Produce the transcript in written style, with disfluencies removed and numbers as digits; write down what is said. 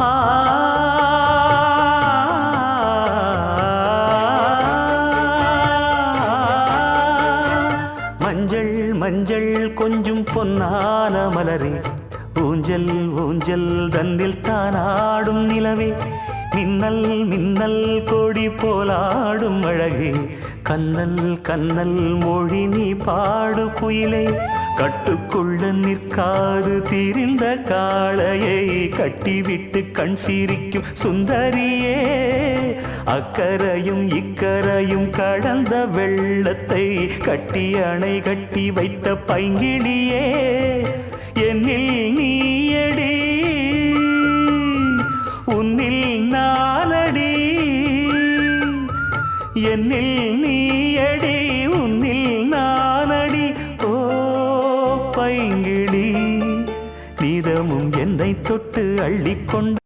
ஆ மஞ்சள் மஞ்சள் கொஞ்சம் பொன்னான மலரே, ஊஞ்சல் ஊஞ்சல் தன்னில் தானாடும் நிலவே, மின்னல் மின்னல் கொடி போலாடும் அழகே, கண்ணல் கண்ணல் மொழி நீ பாடு குயிலே, கட்டுக்குள்ள நிற்காது திரிந்த காளையை கட்டிவிட்டு கண் சிரிக்கும் சுந்தரியே, அக்கரையும் இக்கரையும் கடந்த வெள்ளத்தை கட்டி அணை கட்டி வைத்த பைங்கிளியே, என்னில் நீயடி உன்னில் நானடி, என்னில் நீயடி உன்னில் நானடி. ஓ பைங்கிளி, நீதமும் என்னை தொட்டு அள்ளிக்கொண்டு